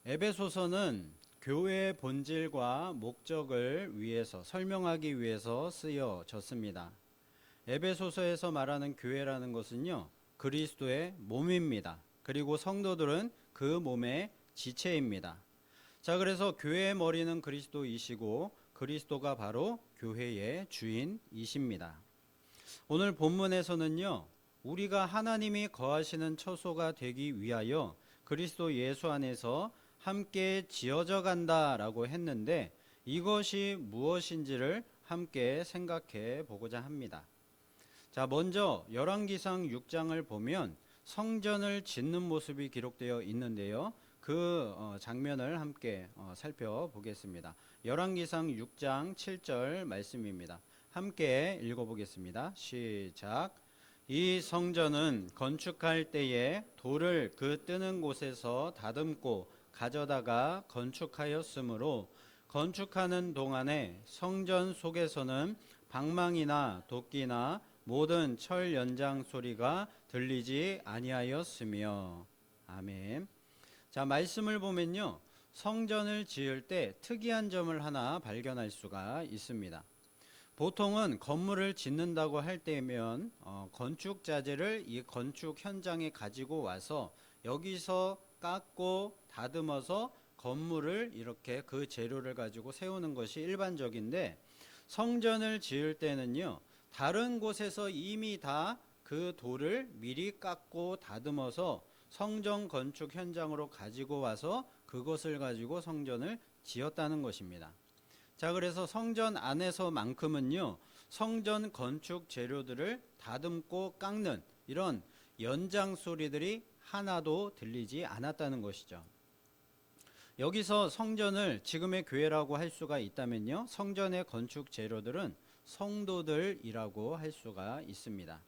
에베소서는 교회의 본질과 목적을 위해서 설명하기 위해서 쓰여졌습니다. 에베소서에서 말하는 교회라는 것은요, 그리스도의 몸입니다. 그리고 성도들은 그 몸의 지체입니다. 자, 그래서 교회의 머리는 그리스도이시고 그리스도가 바로 교회의 주인이십니다. 오늘 본문에서는요, 우리가 하나님이 거하시는 처소가 되기 위하여 그리스도 예수 안에서 함께 지어져 간다라고 했는데, 이것이 무엇인지를 함께 생각해 보고자 합니다. 자, 먼저 열왕기상 6장을 보면 성전을 짓는 모습이 기록되어 있는데요, 그 장면을 함께 살펴보겠습니다. 열왕기상 6장 7절 말씀입니다. 함께 읽어보겠습니다. 시작. 이 성전은 건축할 때에 돌을 그 뜨는 곳에서 다듬고 가져다가 건축하였으므로 건축하는 동안에 성전 속에서는 방망이나 도끼나 모든 철 연장 소리가 들리지 아니하였으며. 아멘. 자, 말씀을 보면요, 성전을 지을 때 특이한 점을 하나 발견할 수가 있습니다. 보통은 건물을 짓는다고 할 때면 건축 자재를 이 건축 현장에 가지고 와서 여기서 깎고 다듬어서 건물을 이렇게 그 재료를 가지고 세우는 것이 일반적인데, 성전을 지을 때는요, 다른 곳에서 이미 다 그 돌을 미리 깎고 다듬어서 성전 건축 현장으로 가지고 와서 그것을 가지고 성전을 지었다는 것입니다. 자, 그래서 성전 안에서만큼은요, 성전 건축 재료들을 다듬고 깎는 이런 연장 소리들이 하나도 들리지 않았다는 것이죠. 여기서 성전을 지금의 교회라고 할 수가 있다면요, 성전의 건축 재료들은 성도들이라고 할 수가 있습니다.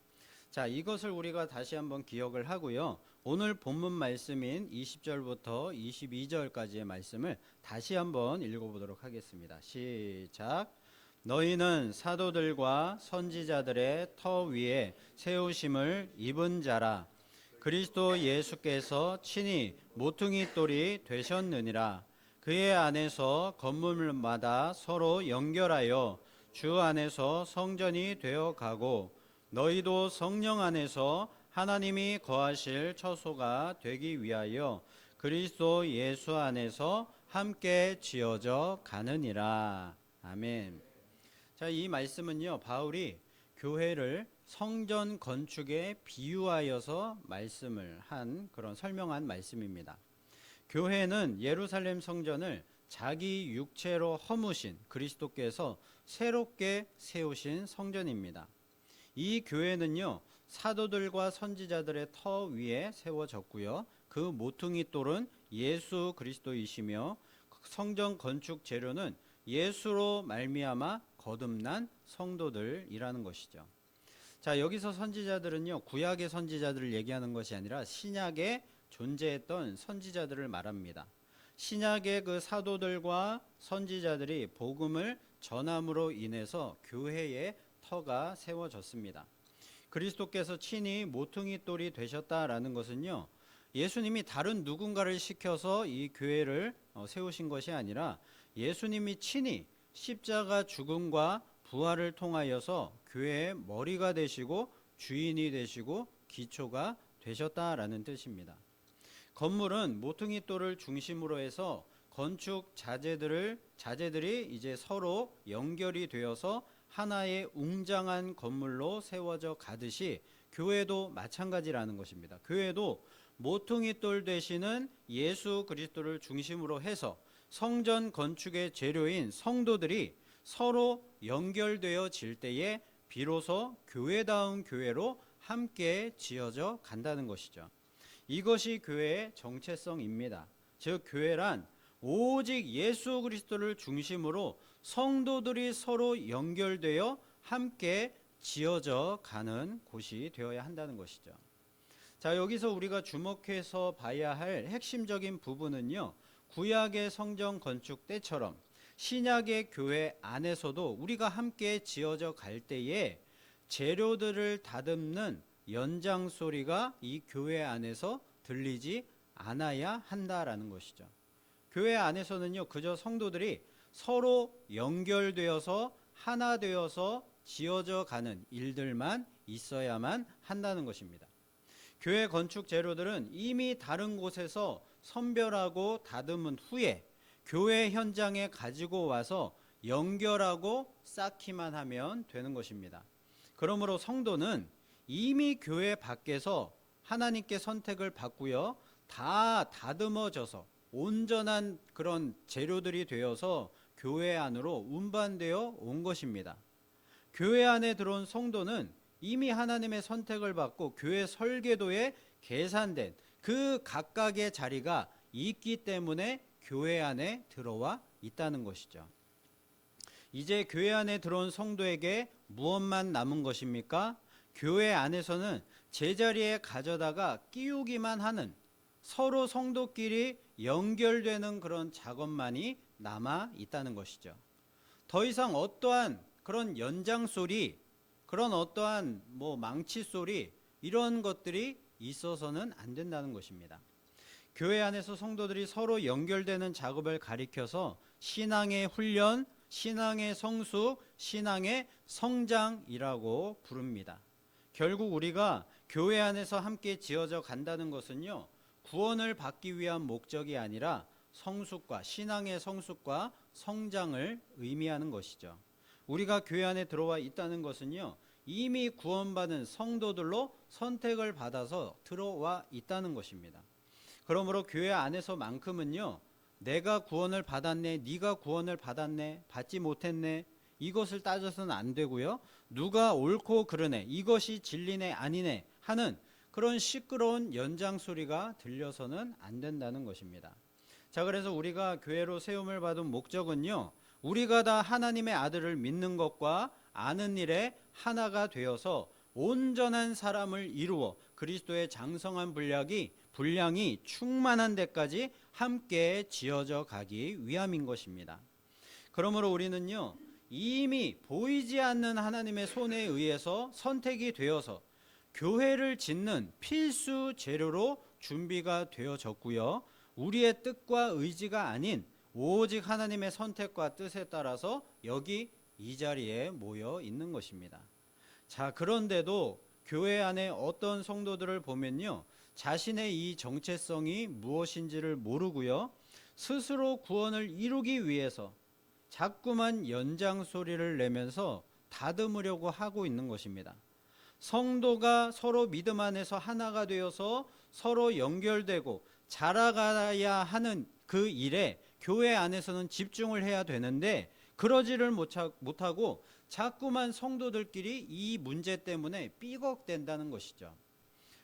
자, 이것을 우리가 다시 한번 기억을 하고요, 오늘 본문 말씀인 20절부터 22절까지의 말씀을 다시 한번 읽어보도록 하겠습니다. 시작. 너희는 사도들과 선지자들의 터 위에 세우심을 입은 자라. 그리스도 예수께서 친히 모퉁이 돌이 되셨느니라. 그의 안에서 건물마다 서로 연결하여 주 안에서 성전이 되어 가고, 너희도 성령 안에서 하나님이 거하실 처소가 되기 위하여 그리스도 예수 안에서 함께 지어져 가느니라. 아멘. 자, 이 말씀은요, 바울이 교회를 성전 건축에 비유하여서 말씀을 한 그런 설명한 말씀입니다. 교회는 예루살렘 성전을 자기 육체로 허무신 그리스도께서 새롭게 세우신 성전입니다. 이 교회는요, 사도들과 선지자들의 터 위에 세워졌고요, 그 모퉁이 돌은 예수 그리스도이시며 성전 건축 재료는 예수로 말미암아 거듭난 성도들이라는 것이죠. 자, 여기서 선지자들은요, 구약의 선지자들을 얘기하는 것이 아니라 신약에 존재했던 선지자들을 말합니다. 신약의 그 사도들과 선지자들이 복음을 전함으로 인해서 교회의 터가 세워졌습니다. 그리스도께서 친히 모퉁이 돌이 되셨다라는 것은요, 예수님이 다른 누군가를 시켜서 이 교회를 세우신 것이 아니라 예수님이 친히 십자가 죽음과 부활을 통하여서 교회의 머리가 되시고 주인이 되시고 기초가 되셨다라는 뜻입니다. 건물은 모퉁이 돌을 중심으로 해서 건축 자재들이 이제 서로 연결이 되어서 하나의 웅장한 건물로 세워져 가듯이 교회도 마찬가지라는 것입니다. 교회도 모퉁이 돌 되시는 예수 그리스도를 중심으로 해서 성전 건축의 재료인 성도들이 서로 연결되어질 때에 비로소 교회다운 교회로 함께 지어져 간다는 것이죠. 이것이 교회의 정체성입니다. 즉, 교회란 오직 예수 그리스도를 중심으로 성도들이 서로 연결되어 함께 지어져 가는 곳이 되어야 한다는 것이죠. 자, 여기서 우리가 주목해서 봐야 할 핵심적인 부분은요, 구약의 성전 건축 때처럼 신약의 교회 안에서도 우리가 함께 지어져 갈 때에 재료들을 다듬는 연장 소리가 이 교회 안에서 들리지 않아야 한다라는 것이죠. 교회 안에서는요, 그저 성도들이 서로 연결되어서 하나 되어서 지어져 가는 일들만 있어야만 한다는 것입니다. 교회 건축 재료들은 이미 다른 곳에서 선별하고 다듬은 후에 교회 현장에 가지고 와서 연결하고 쌓기만 하면 되는 것입니다. 그러므로 성도는 이미 교회 밖에서 하나님께 선택을 받고요, 다 다듬어져서 온전한 그런 재료들이 되어서 교회 안으로 운반되어 온 것입니다. 교회 안에 들어온 성도는 이미 하나님의 선택을 받고 교회 설계도에 계산된 그 각각의 자리가 있기 때문에 교회 안에 들어와 있다는 것이죠. 이제 교회 안에 들어온 성도에게 무엇만 남은 것입니까? 교회 안에서는 제자리에 가져다가 끼우기만 하는, 서로 성도끼리 연결되는 그런 작업만이 남아 있다는 것이죠. 더 이상 어떠한 그런 연장 소리, 그런 어떠한 망치 소리, 이런 것들이 있어서는 안 된다는 것입니다. 교회 안에서 성도들이 서로 연결되는 작업을 가리켜서 신앙의 훈련, 신앙의 성숙, 신앙의 성장이라고 부릅니다. 결국 우리가 교회 안에서 함께 지어져 간다는 것은요, 구원을 받기 위한 목적이 아니라 성숙과, 신앙의 성숙과 성장을 의미하는 것이죠. 우리가 교회 안에 들어와 있다는 것은요, 이미 구원받은 성도들로 선택을 받아서 들어와 있다는 것입니다. 그러므로 교회 안에서만큼은요, 내가 구원을 받았네, 네가 구원을 받았네, 받지 못했네, 이것을 따져서는 안 되고요, 누가 옳고 그르네, 이것이 진리네 아니네 하는 그런 시끄러운 연장소리가 들려서는 안 된다는 것입니다. 자, 그래서 우리가 교회로 세움을 받은 목적은요, 우리가 다 하나님의 아들을 믿는 것과 아는 일에 하나가 되어서 온전한 사람을 이루어 그리스도의 장성한 분량이 충만한 데까지 함께 지어져 가기 위함인 것입니다. 그러므로 우리는요, 이미 보이지 않는 하나님의 손에 의해서 선택이 되어서 교회를 짓는 필수 재료로 준비가 되어졌고요, 우리의 뜻과 의지가 아닌 오직 하나님의 선택과 뜻에 따라서 여기 이 자리에 모여 있는 것입니다. 자, 그런데도 교회 안에 어떤 성도들을 보면요, 자신의 이 정체성이 무엇인지를 모르고요, 스스로 구원을 이루기 위해서 자꾸만 연장 소리를 내면서 다듬으려고 하고 있는 것입니다. 성도가 서로 믿음 안에서 하나가 되어서 서로 연결되고 자라가야 하는 그 일에 교회 안에서는 집중을 해야 되는데 그러지를 못하고 자꾸만 성도들끼리 이 문제 때문에 삐걱댄다는 것이죠.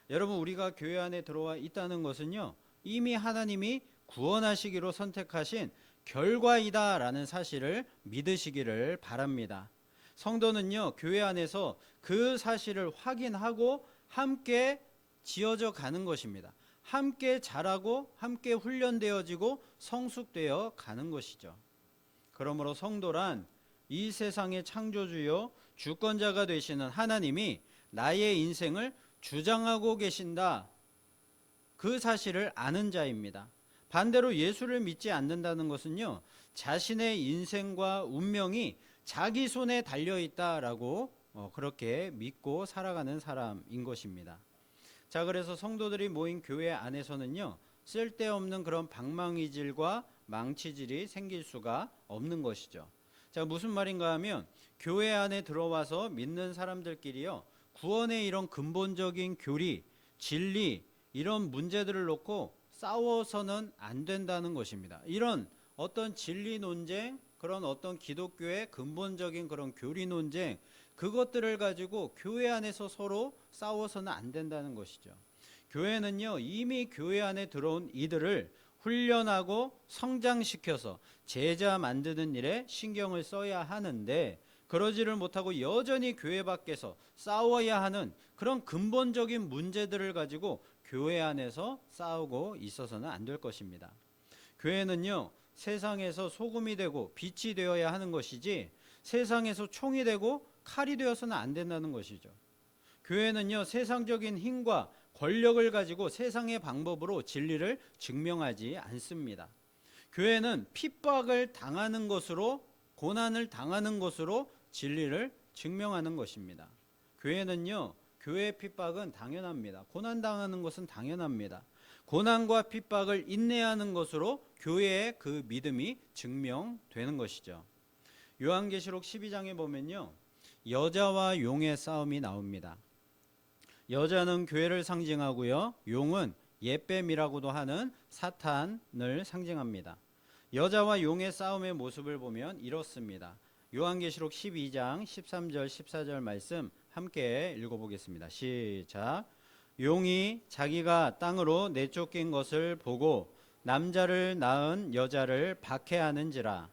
여러분, 우리가 교회 안에 들어와 있다는 것은요, 이미 하나님이 구원하시기로 선택하신 결과이다라는 사실을 믿으시기를 바랍니다. 성도는요, 교회 안에서 그 사실을 확인하고 함께 지어져 가는 것입니다. 함께 자라고 함께 훈련되어지고 성숙되어 가는 것이죠. 그러므로 성도란 이 세상의 창조주요 주권자가 되시는 하나님이 나의 인생을 주장하고 계신다, 그 사실을 아는 자입니다. 반대로 예수를 믿지 않는다는 것은요, 자신의 인생과 운명이 자기 손에 달려있다라고 그렇게 믿고 살아가는 사람인 것입니다. 자, 그래서 성도들이 모인 교회 안에서는요, 쓸데없는 그런 방망이질과 망치질이 생길 수가 없는 것이죠. 자, 무슨 말인가 하면 교회 안에 들어와서 믿는 사람들끼리요, 구원의 이런 근본적인 교리, 진리, 이런 문제들을 놓고 싸워서는 안 된다는 것입니다. 이런 어떤 진리 논쟁, 그런 어떤 기독교의 근본적인 그런 교리 논쟁, 그것들을 가지고 교회 안에서 서로 싸워서는 안 된다는 것이죠. 교회는요, 이미 교회 안에 들어온 이들을 훈련하고 성장시켜서 제자 만드는 일에 신경을 써야 하는데 그러지를 못하고 여전히 교회 밖에서 싸워야 하는 그런 근본적인 문제들을 가지고 교회 안에서 싸우고 있어서는 안 될 것입니다. 교회는요, 세상에서 소금이 되고 빛이 되어야 하는 것이지 세상에서 총이 되고 칼이 되어서는 안 된다는 것이죠. 교회는요, 세상적인 힘과 권력을 가지고 세상의 방법으로 진리를 증명하지 않습니다. 교회는 핍박을 당하는 것으로, 고난을 당하는 것으로 진리를 증명하는 것입니다. 교회는요, 교회의 핍박은 당연합니다. 고난당하는 것은 당연합니다. 고난과 핍박을 인내하는 것으로 교회의 그 믿음이 증명되는 것이죠. 요한계시록 12장에 보면요, 여자와 용의 싸움이 나옵니다. 여자는 교회를 상징하고요, 용은 옛뱀이라고도 하는 사탄을 상징합니다. 여자와 용의 싸움의 모습을 보면 이렇습니다. 요한계시록 12장 13절 14절 말씀 함께 읽어보겠습니다. 시작. 용이 자기가 땅으로 내쫓긴 것을 보고 남자를 낳은 여자를 박해하는지라.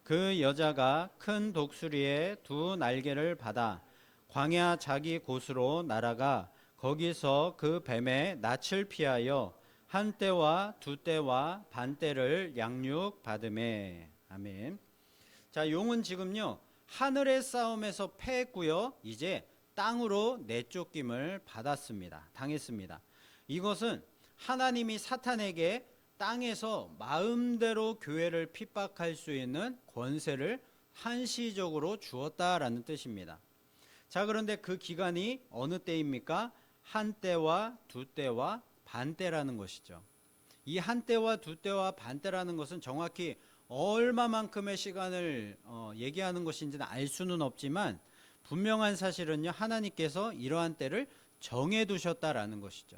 그 여자가 큰 독수리의 두 날개를 받아 광야 자기 곳으로 날아가 거기서 그 뱀의 낯을 피하여 한 때와 두 때와 반 때를 양육받으매. 아멘. 자, 용은 지금요, 하늘의 싸움에서 패했고요, 이제 땅으로 내쫓김을 받았습니다. 당했습니다. 이것은 하나님이 사탄에게 땅에서 마음대로 교회를 핍박할 수 있는 권세를 한시적으로 주었다라는 뜻입니다. 자, 그런데 그 기간이 어느 때입니까? 한 때와 두 때와 반 때라는 것이죠. 이 한 때와 두 때와 반 때라는 것은 정확히 얼마만큼의 시간을 얘기하는 것인지는 알 수는 없지만 분명한 사실은요, 하나님께서 이러한 때를 정해두셨다라는 것이죠.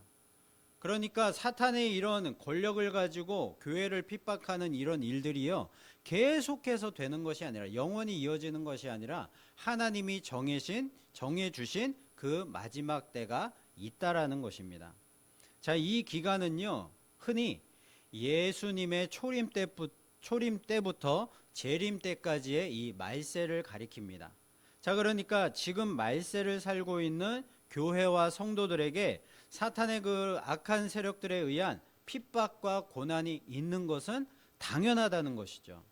그러니까 사탄의 이런 권력을 가지고 교회를 핍박하는 이런 일들이요, 계속해서 되는 것이 아니라, 영원히 이어지는 것이 아니라 하나님이 정해주신 그 마지막 때가 있다라는 것입니다. 자, 이 기간은요, 흔히 예수님의 초림 때부터 재림 때까지의 이 말세를 가리킵니다. 자, 그러니까 지금 말세를 살고 있는 교회와 성도들에게 사탄의 그 악한 세력들에 의한 핍박과 고난이 있는 것은 당연하다는 것이죠.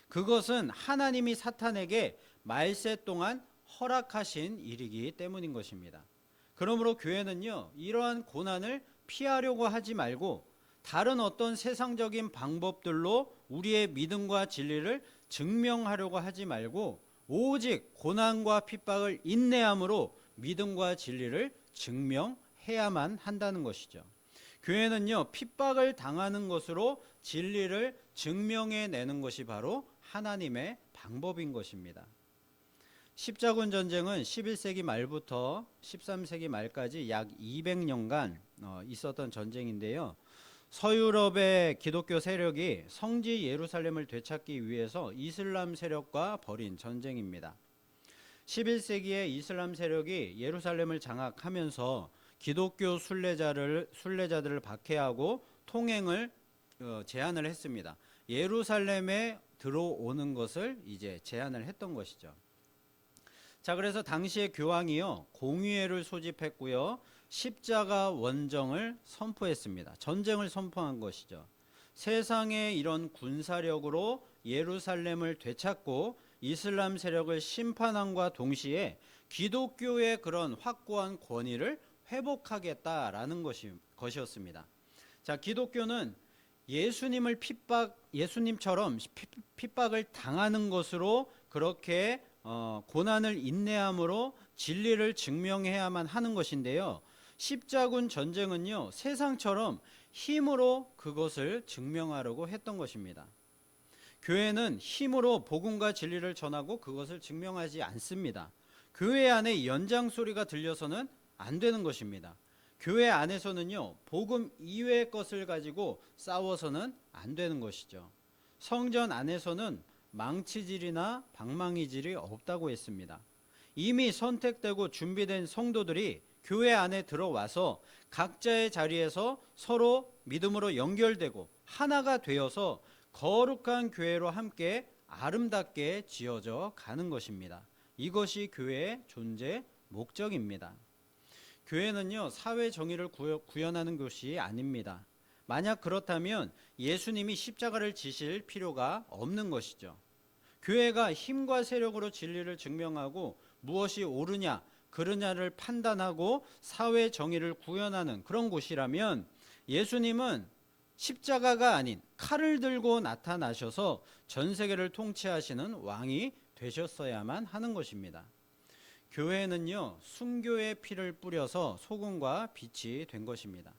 그것은 하나님이 사탄에게 말세 동안 허락하신 일이기 때문인 것입니다. 그러므로 교회는요, 이러한 고난을 피하려고 하지 말고 다른 어떤 세상적인 방법들로 우리의 믿음과 진리를 증명하려고 하지 말고 오직 고난과 핍박을 인내함으로 믿음과 진리를 증명해야만 한다는 것이죠. 교회는요, 핍박을 당하는 것으로 진리를 증명해내는 것이 바로 하나님의 방법인 것입니다. 십자군 전쟁은 11세기 말부터 13세기 말까지 약 200년간 있었던 전쟁인데요. 서유럽의 기독교 세력이 성지 예루살렘을 되찾기 위해서 이슬람 세력과 벌인 전쟁입니다. 11세기에 이슬람 세력이 예루살렘을 장악하면서 기독교 순례자들을 박해하고 통행을 제한을 했습니다. 예루살렘에 들어오는 것을 이제 제한을 했던 것이죠. 자, 그래서 당시의 교황이요, 공의회를 소집했고요, 십자가 원정을 선포했습니다. 전쟁을 선포한 것이죠. 세상의 이런 군사력으로 예루살렘을 되찾고 이슬람 세력을 심판함과 동시에 기독교의 그런 확고한 권위를 회복하겠다라는 것이었습니다. 자, 기독교는 예수님처럼 핍박을 당하는 것으로 그렇게 고난을 인내함으로 진리를 증명해야만 하는 것인데요. 십자군 전쟁은요, 세상처럼 힘으로 그것을 증명하려고 했던 것입니다. 교회는 힘으로 복음과 진리를 전하고 그것을 증명하지 않습니다. 교회 안에 연장소리가 들려서는 안 되는 것입니다. 교회 안에서는요, 복음 이외의 것을 가지고 싸워서는 안 되는 것이죠. 성전 안에서는 망치질이나 방망이질이 없다고 했습니다. 이미 선택되고 준비된 성도들이 교회 안에 들어와서 각자의 자리에서 서로 믿음으로 연결되고 하나가 되어서 거룩한 교회로 함께 아름답게 지어져 가는 것입니다. 이것이 교회의 존재 목적입니다. 교회는요, 사회 정의를 구현하는 것이 아닙니다. 만약 그렇다면 예수님이 십자가를 지실 필요가 없는 것이죠. 교회가 힘과 세력으로 진리를 증명하고 무엇이 옳으냐 그르냐를 판단하고 사회 정의를 구현하는 그런 곳이라면 예수님은 십자가가 아닌 칼을 들고 나타나셔서 전 세계를 통치하시는 왕이 되셨어야만 하는 것입니다. 교회는요, 순교의 피를 뿌려서 소금과 빛이 된 것입니다.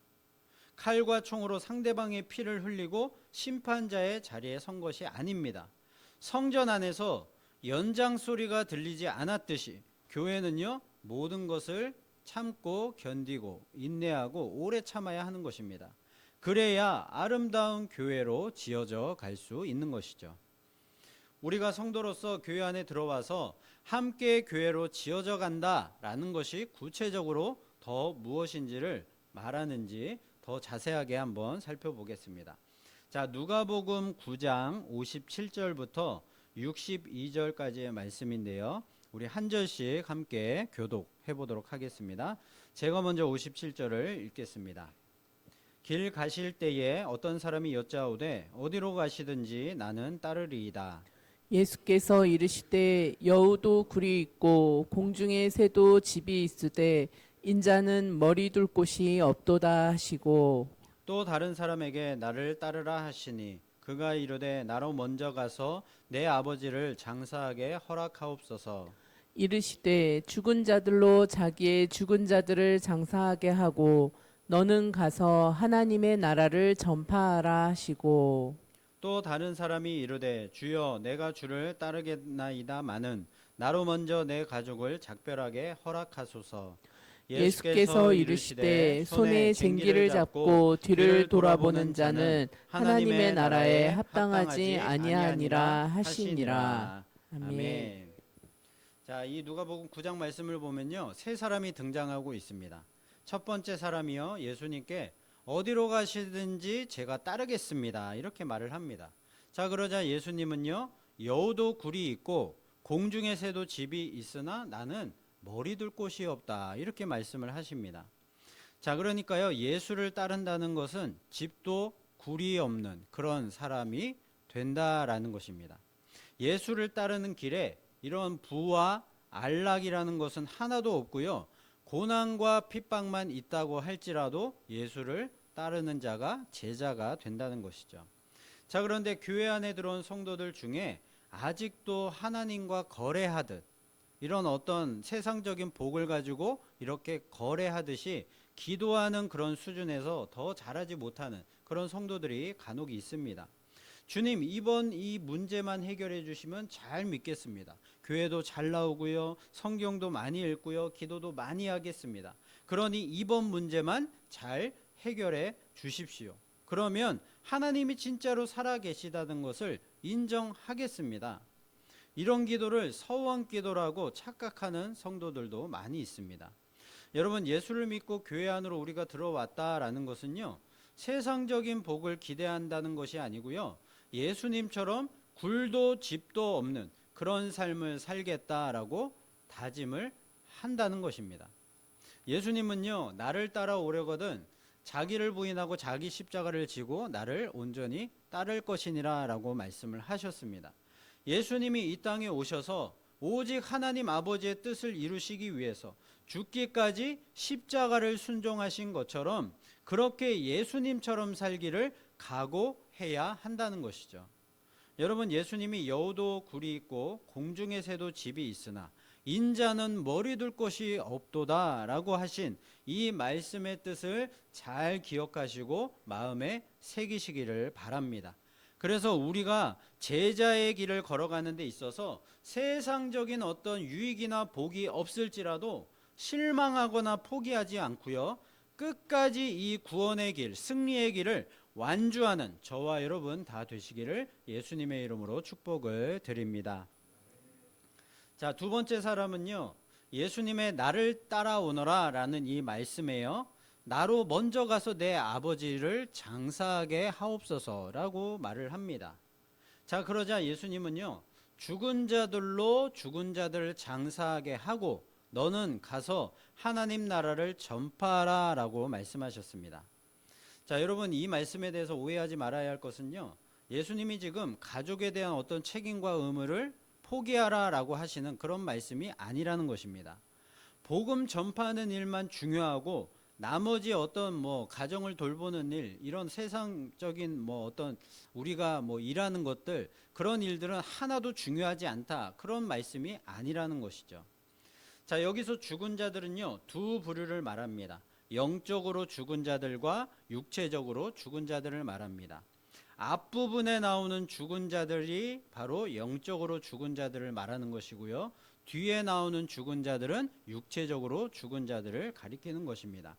칼과 총으로 상대방의 피를 흘리고 심판자의 자리에 선 것이 아닙니다. 성전 안에서 연장 소리가 들리지 않았듯이 교회는요, 모든 것을 참고 견디고 인내하고 오래 참아야 하는 것입니다. 그래야 아름다운 교회로 지어져 갈 수 있는 것이죠. 우리가 성도로서 교회 안에 들어와서 함께 교회로 지어져 간다라는 것이 구체적으로 더 무엇인지를 말하는지 더 자세하게 한번 살펴보겠습니다. 자, 누가복음 9장 57절부터 62절까지의 말씀인데요. 우리 한 절씩 함께 교독해 보도록 하겠습니다. 제가 먼저 57절을 읽겠습니다. 길 가실 때에 어떤 사람이 여짜오되 어디로 가시든지 나는 따르리이다. 예수께서 이르시되 여우도 굴이 있고 공중에 새도 집이 있으되 인자는 머리 둘 곳이 없도다 하시고 또 다른 사람에게 나를 따르라 하시니 그가 이르되 나로 먼저 가서 내 아버지를 장사하게 허락하옵소서. 이르시되 죽은 자들로 자기의 죽은 자들을 장사하게 하고 너는 가서 하나님의 나라를 전파하라 하시고 또 다른 사람이 이르되 주여 내가 주를 따르겠나이다마는 나로 먼저 내 가족을 작별하게 허락하소서. 예수께서 이르시되 손에 쟁기를 잡고 뒤를 돌아보는 자는 하나님의 나라에 합당하지 아니하니라 하시니라. 아멘. 자, 이 누가복음 9장 말씀을 보면요, 세 사람이 등장하고 있습니다. 첫 번째 사람이요, 예수님께 어디로 가시든지 제가 따르겠습니다, 이렇게 말을 합니다. 자, 그러자 예수님은요, 여우도 굴이 있고 공중의 새도 집이 있으나 나는 머리 둘 곳이 없다, 이렇게 말씀을 하십니다. 자, 그러니까요, 예수를 따른다는 것은 집도 굴이 없는 그런 사람이 된다라는 것입니다. 예수를 따르는 길에 이런 부와 안락이라는 것은 하나도 없고요, 고난과 핍박만 있다고 할지라도 예수를 따르는 자가 제자가 된다는 것이죠. 자, 그런데 교회 안에 들어온 성도들 중에 아직도 하나님과 거래하듯 이런 어떤 세상적인 복을 가지고 이렇게 거래하듯이 기도하는 그런 수준에서 더 잘하지 못하는 그런 성도들이 간혹 있습니다. 주님, 이번 이 문제만 해결해 주시면 잘 믿겠습니다. 교회도 잘 나오고요, 성경도 많이 읽고요, 기도도 많이 하겠습니다. 그러니 이번 문제만 잘 해결해 주십시오. 그러면 하나님이 진짜로 살아계시다는 것을 인정하겠습니다. 이런 기도를 서원 기도라고 착각하는 성도들도 많이 있습니다. 여러분, 예수를 믿고 교회 안으로 우리가 들어왔다라는 것은요, 세상적인 복을 기대한다는 것이 아니고요, 예수님처럼 굴도 집도 없는 그런 삶을 살겠다라고 다짐을 한다는 것입니다. 예수님은요, 나를 따라오려거든 자기를 부인하고 자기 십자가를 지고 나를 온전히 따를 것이니라 라고 말씀을 하셨습니다. 예수님이 이 땅에 오셔서 오직 하나님 아버지의 뜻을 이루시기 위해서 죽기까지 십자가를 순종하신 것처럼 그렇게 예수님처럼 살기를 각오해야 한다는 것이죠. 여러분, 예수님이 여우도 굴이 있고 공중의 새도 집이 있으나 인자는 머리 둘 곳이 없도다 라고 하신 이 말씀의 뜻을 잘 기억하시고 마음에 새기시기를 바랍니다. 그래서 우리가 제자의 길을 걸어가는 데 있어서 세상적인 어떤 유익이나 복이 없을지라도 실망하거나 포기하지 않고요, 끝까지 이 구원의 길, 승리의 길을 완주하는 저와 여러분 다 되시기를 예수님의 이름으로 축복을 드립니다. 자, 두 번째 사람은요, 예수님의 나를 따라오너라 라는 이 말씀에요, 나로 먼저 가서 내 아버지를 장사하게 하옵소서라고 말을 합니다. 자, 그러자 예수님은요, 죽은 자들로 죽은 자들을 장사하게 하고 너는 가서 하나님 나라를 전파하라 라고 말씀하셨습니다. 자, 여러분, 이 말씀에 대해서 오해하지 말아야 할 것은요, 예수님이 지금 가족에 대한 어떤 책임과 의무를 포기하라 라고 하시는 그런 말씀이 아니라는 것입니다. 복음 전파하는 일만 중요하고 나머지 어떤 뭐 가정을 돌보는 일, 이런 세상적인 뭐 어떤 우리가 뭐 일하는 것들, 그런 일들은 하나도 중요하지 않다, 그런 말씀이 아니라는 것이죠. 자, 여기서 죽은 자들은요, 두 부류를 말합니다. 영적으로 죽은 자들과 육체적으로 죽은 자들을 말합니다. 앞부분에 나오는 죽은 자들이 바로 영적으로 죽은 자들을 말하는 것이고요, 뒤에 나오는 죽은 자들은 육체적으로 죽은 자들을 가리키는 것입니다.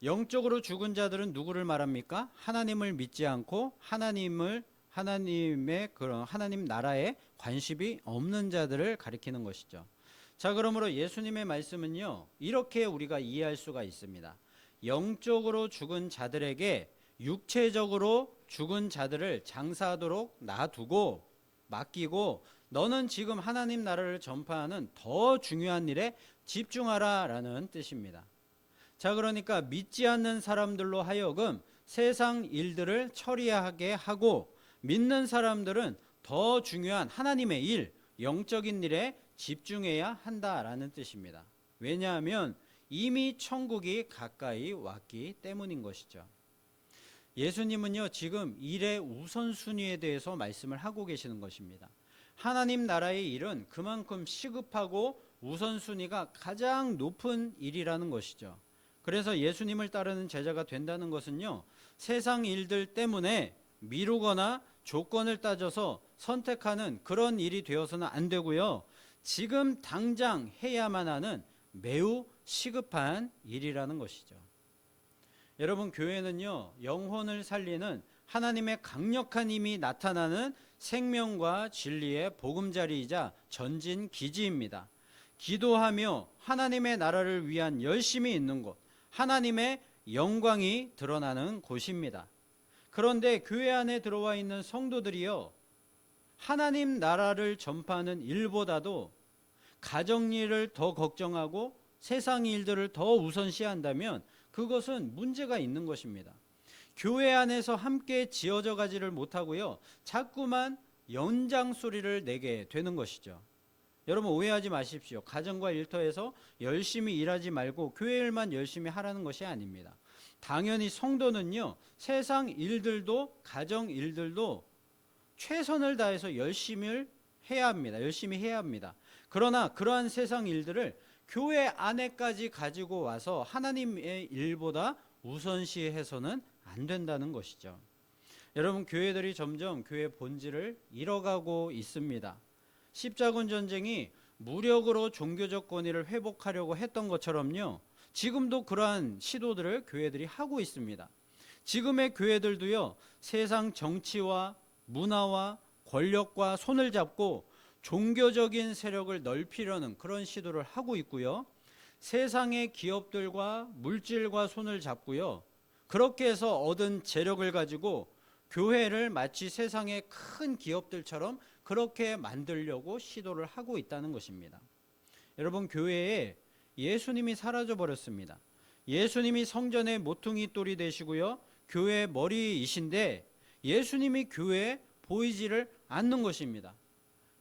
영적으로 죽은 자들은 누구를 말합니까? 하나님을 믿지 않고 하나님의 그런 하나님 나라에 관심이 없는 자들을 가리키는 것이죠. 자, 그러므로 예수님의 말씀은요, 이렇게 우리가 이해할 수가 있습니다. 영적으로 죽은 자들에게 육체적으로 죽은 자들을 장사하도록 놔두고 맡기고, 너는 지금 하나님 나라를 전파하는 더 중요한 일에 집중하라 라는 뜻입니다. 자, 그러니까 믿지 않는 사람들로 하여금 세상 일들을 처리하게 하고, 믿는 사람들은 더 중요한 하나님의 일, 영적인 일에 집중해야 한다라는 뜻입니다. 왜냐하면 이미 천국이 가까이 왔기 때문인 것이죠. 예수님은요, 지금 일의 우선순위에 대해서 말씀을 하고 계시는 것입니다. 하나님 나라의 일은 그만큼 시급하고 우선순위가 가장 높은 일이라는 것이죠. 그래서 예수님을 따르는 제자가 된다는 것은요, 세상 일들 때문에 미루거나 조건을 따져서 선택하는 그런 일이 되어서는 안 되고요, 지금 당장 해야만 하는 매우 시급한 일이라는 것이죠. 여러분, 교회는요, 영혼을 살리는 하나님의 강력한 힘이 나타나는 생명과 진리의 보금자리이자 전진 기지입니다. 기도하며 하나님의 나라를 위한 열심이 있는 곳, 하나님의 영광이 드러나는 곳입니다. 그런데 교회 안에 들어와 있는 성도들이요, 하나님 나라를 전파하는 일보다도 가정 일을 더 걱정하고 세상 일들을 더 우선시한다면 그것은 문제가 있는 것입니다. 교회 안에서 함께 지어져 가지를 못하고요, 자꾸만 연장 소리를 내게 되는 것이죠. 여러분, 오해하지 마십시오. 가정과 일터에서 열심히 일하지 말고 교회 일만 열심히 하라는 것이 아닙니다. 당연히 성도는요, 세상 일들도 가정 일들도 최선을 다해서 열심히 해야 합니다. 그러나 그러한 세상 일들을 교회 안에까지 가지고 와서 하나님의 일보다 우선시해서는 안 된다는 것이죠. 여러분, 교회들이 점점 교회 본질을 잃어가고 있습니다. 십자군 전쟁이 무력으로 종교적 권위를 회복하려고 했던 것처럼요, 지금도 그러한 시도들을 교회들이 하고 있습니다. 지금의 교회들도요, 세상 정치와 문화와 권력과 손을 잡고 종교적인 세력을 넓히려는 그런 시도를 하고 있고요, 세상의 기업들과 물질과 손을 잡고요, 그렇게 해서 얻은 재력을 가지고 교회를 마치 세상의 큰 기업들처럼 그렇게 만들려고 시도를 하고 있다는 것입니다. 여러분, 교회에 예수님이 사라져 버렸습니다. 예수님이 성전의 모퉁이 돌이 되시고요, 교회의 머리이신데 예수님이 교회에 보이지를 않는 것입니다.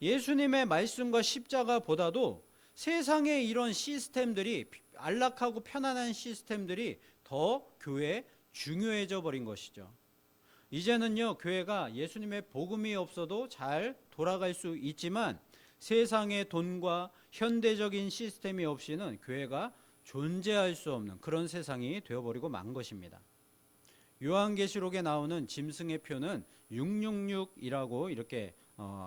예수님의 말씀과 십자가보다도 세상의 이런 시스템들이, 안락하고 편안한 시스템들이 더 교회에 중요해져 버린 것이죠. 이제는요, 교회가 예수님의 복음이 없어도 잘 돌아갈 수 있지만 세상의 돈과 현대적인 시스템이 없이는 교회가 존재할 수 없는 그런 세상이 되어버리고 만 것입니다. 요한계시록에 나오는 짐승의 표는 666이라고 이렇게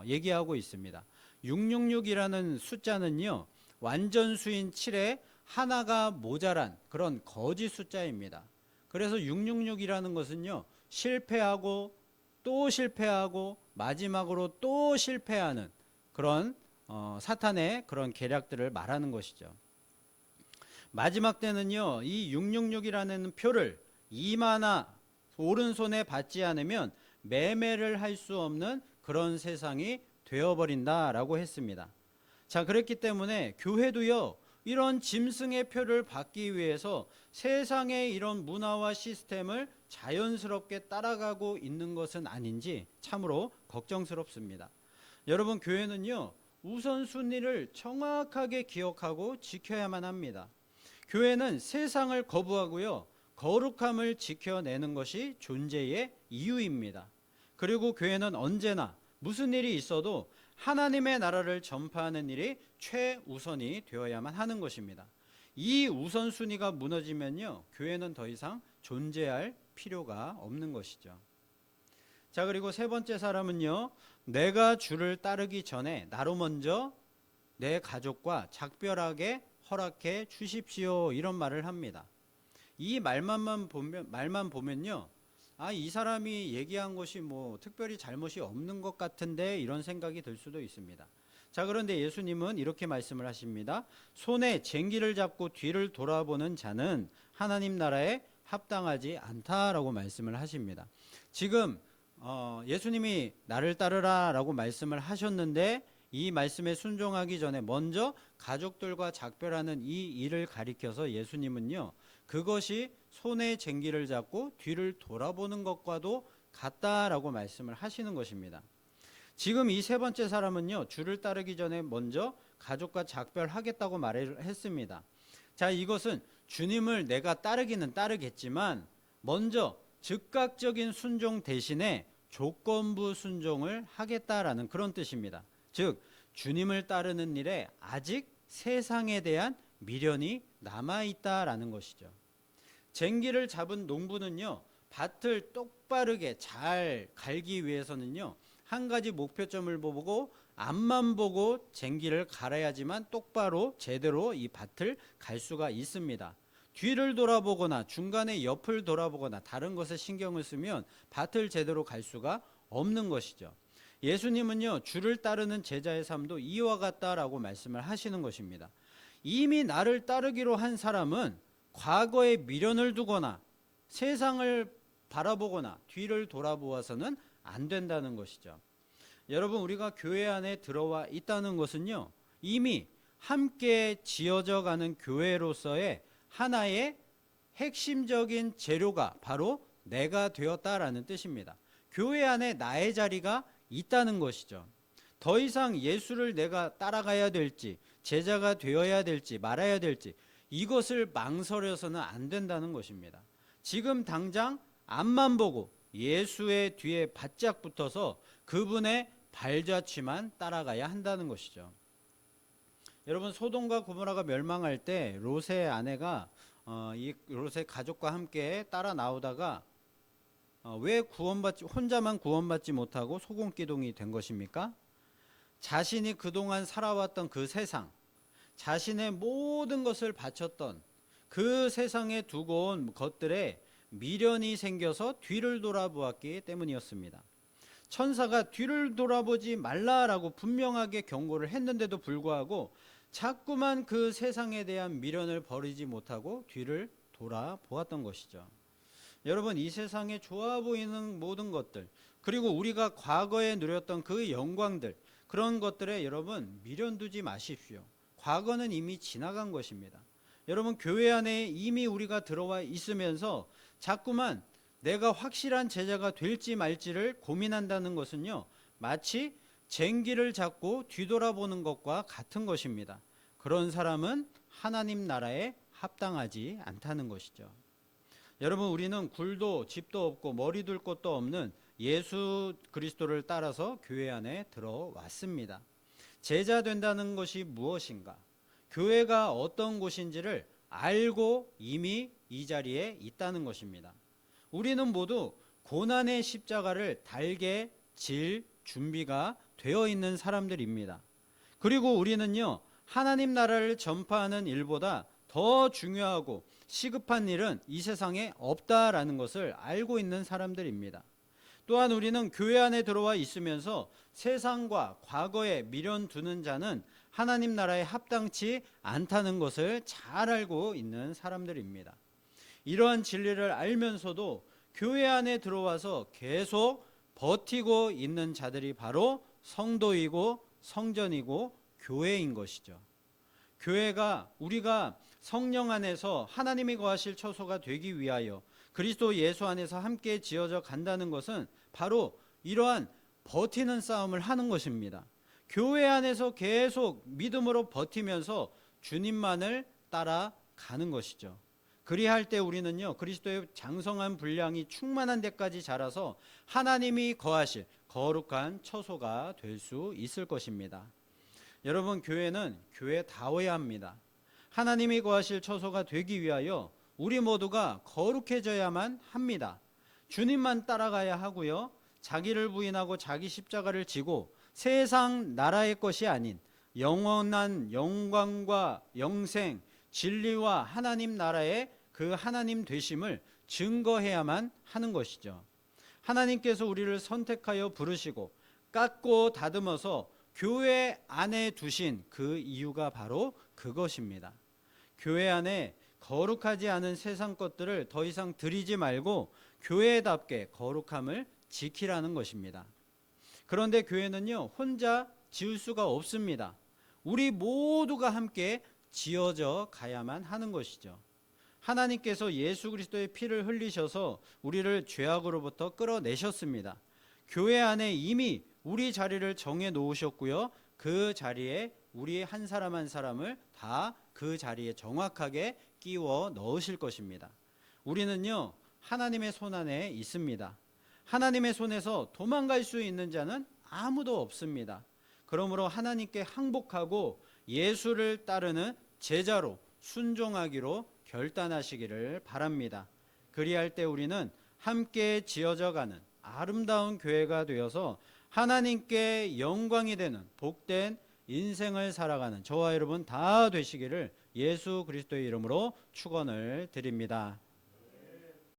얘기하고 있습니다. 666이라는 숫자는요, 완전수인 7에 하나가 모자란 그런 거짓 숫자입니다. 그래서 666이라는 것은요, 실패하고 또 실패하고 마지막으로 또 실패하는 그런 사탄의 그런 계략들을 말하는 것이죠. 마지막 때는요, 이 666이라는 표를 이마나 오른손에 받지 않으면 매매를 할 수 없는 그런 세상이 되어버린다라고 했습니다. 자, 그랬기 때문에 교회도요, 이런 짐승의 표를 받기 위해서 세상의 이런 문화와 시스템을 자연스럽게 따라가고 있는 것은 아닌지 참으로 걱정스럽습니다. 여러분, 교회는요, 우선순위를 정확하게 기억하고 지켜야만 합니다. 교회는 세상을 거부하고요, 거룩함을 지켜내는 것이 존재의 이유입니다. 그리고 교회는 언제나 무슨 일이 있어도 하나님의 나라를 전파하는 일이 최우선이 되어야만 하는 것입니다. 이 우선순위가 무너지면요, 교회는 더 이상 존재할 필요가 없는 것이죠. 자, 그리고 세 번째 사람은요, 내가 주를 따르기 전에 나로 먼저 내 가족과 작별하게 허락해 주십시오, 이런 말을 합니다. 이 말만 보면요, 이 사람이 얘기한 것이 뭐 특별히 잘못이 없는 것 같은데, 이런 생각이 들 수도 있습니다. 자, 그런데 예수님은 이렇게 말씀을 하십니다. 손에 쟁기를 잡고 뒤를 돌아보는 자는 하나님 나라에 합당하지 않다라고 말씀을 하십니다. 지금 예수님이 나를 따르라 라고 말씀을 하셨는데, 이 말씀에 순종하기 전에 먼저 가족들과 작별하는 이 일을 가리켜서 예수님은요, 그것이 손에 쟁기를 잡고 뒤를 돌아보는 것과도 같다라고 말씀을 하시는 것입니다. 지금 이 세 번째 사람은요, 주를 따르기 전에 먼저 가족과 작별하겠다고 말을 했습니다. 자, 이것은 주님을 내가 따르기는 따르겠지만 먼저 즉각적인 순종 대신에 조건부 순종을 하겠다라는 그런 뜻입니다. 즉, 주님을 따르는 일에 아직 세상에 대한 미련이 남아있다라는 것이죠. 쟁기를 잡은 농부는요, 밭을 똑바르게 잘 갈기 위해서는요, 한 가지 목표점을 보고 앞만 보고 쟁기를 갈아야지만 똑바로 제대로 이 밭을 갈 수가 있습니다. 뒤를 돌아보거나 중간에 옆을 돌아보거나 다른 것에 신경을 쓰면 밭을 제대로 갈 수가 없는 것이죠. 예수님은요, 주를 따르는 제자의 삶도 이와 같다라고 말씀을 하시는 것입니다. 이미 나를 따르기로 한 사람은 과거에 미련을 두거나 세상을 바라보거나 뒤를 돌아보아서는 안 된다는 것이죠. 여러분, 우리가 교회 안에 들어와 있다는 것은요, 이미 함께 지어져 가는 교회로서의 하나의 핵심적인 재료가 바로 내가 되었다라는 뜻입니다. 교회 안에 나의 자리가 있다는 것이죠. 더 이상 예수를 내가 따라가야 될지, 제자가 되어야 될지 말아야 될지, 이것을 망설여서는 안 된다는 것입니다. 지금 당장 앞만 보고 예수의 뒤에 바짝 붙어서 그분의 발자취만 따라가야 한다는 것이죠. 여러분, 소돔과 고모라가 멸망할 때 롯의 아내가 이 롯의 가족과 함께 따라 나오다가 왜 혼자만 구원받지 못하고 소금기둥이 된 것입니까? 자신이 그동안 살아왔던 그 세상, 자신의 모든 것을 바쳤던 그 세상에 두고 온 것들에 미련이 생겨서 뒤를 돌아보았기 때문이었습니다. 천사가 뒤를 돌아보지 말라라고 분명하게 경고를 했는데도 불구하고 자꾸만 그 세상에 대한 미련을 버리지 못하고 뒤를 돌아보았던 것이죠. 여러분, 이 세상에 좋아 보이는 모든 것들, 그리고 우리가 과거에 누렸던 그 영광들, 그런 것들에 여러분 미련 두지 마십시오. 과거는 이미 지나간 것입니다. 여러분, 교회 안에 이미 우리가 들어와 있으면서 자꾸만 내가 확실한 제자가 될지 말지를 고민한다는 것은요, 마치 쟁기를 잡고 뒤돌아보는 것과 같은 것입니다. 그런 사람은 하나님 나라에 합당하지 않다는 것이죠. 여러분, 우리는 굴도 집도 없고 머리 둘 곳도 없는 예수 그리스도를 따라서 교회 안에 들어왔습니다. 제자 된다는 것이 무엇인가? 교회가 어떤 곳인지를 알고 이미 이 자리에 있다는 것입니다. 우리는 모두 고난의 십자가를 달게 질 준비가 되어 있는 사람들입니다. 그리고 우리는요, 하나님 나라를 전파하는 일보다 더 중요하고 시급한 일은 이 세상에 없다라는 것을 알고 있는 사람들입니다. 또한 우리는 교회 안에 들어와 있으면서 세상과 과거에 미련 두는 자는 하나님 나라에 합당치 않다는 것을 잘 알고 있는 사람들입니다. 이러한 진리를 알면서도 교회 안에 들어와서 계속 버티고 있는 자들이 바로 성도이고 성전이고 교회인 것이죠. 교회가 우리가 성령 안에서 하나님이 거하실 처소가 되기 위하여 그리스도 예수 안에서 함께 지어져 간다는 것은 바로 이러한 버티는 싸움을 하는 것입니다. 교회 안에서 계속 믿음으로 버티면서 주님만을 따라 가는 것이죠. 그리할 때 우리는요, 그리스도의 장성한 분량이 충만한 데까지 자라서 하나님이 거하실 거룩한 처소가 될 수 있을 것입니다. 여러분, 교회는 교회다워야 합니다. 하나님이 거하실 처소가 되기 위하여 우리 모두가 거룩해져야만 합니다. 주님만 따라가야 하고요, 자기를 부인하고 자기 십자가를 지고 세상 나라의 것이 아닌 영원한 영광과 영생, 진리와 하나님 나라의 그 하나님 되심을 증거해야만 하는 것이죠. 하나님께서 우리를 선택하여 부르시고 깎고 다듬어서 교회 안에 두신 그 이유가 바로 그것입니다. 교회 안에 거룩하지 않은 세상 것들을 더 이상 들이지 말고 교회답게 거룩함을 지키라는 것입니다. 그런데 교회는요, 혼자 지을 수가 없습니다. 우리 모두가 함께 지어져 가야만 하는 것이죠. 하나님께서 예수 그리스도의 피를 흘리셔서 우리를 죄악으로부터 끌어내셨습니다. 교회 안에 이미 우리 자리를 정해 놓으셨고요, 그 자리에 우리 한 사람 한 사람을 다 그 자리에 정확하게 끼워 넣으실 것입니다. 우리는요, 하나님의 손 안에 있습니다. 하나님의 손에서 도망갈 수 있는 자는 아무도 없습니다. 그러므로 하나님께 항복하고 예수를 따르는 제자로 순종하기로 결단하시기를 바랍니다. 그리할 때 우리는 함께 지어져가는 아름다운 교회가 되어서 하나님께 영광이 되는 복된 인생을 살아가는 저와 여러분 다 되시기를 예수 그리스도의 이름으로 축원을 드립니다.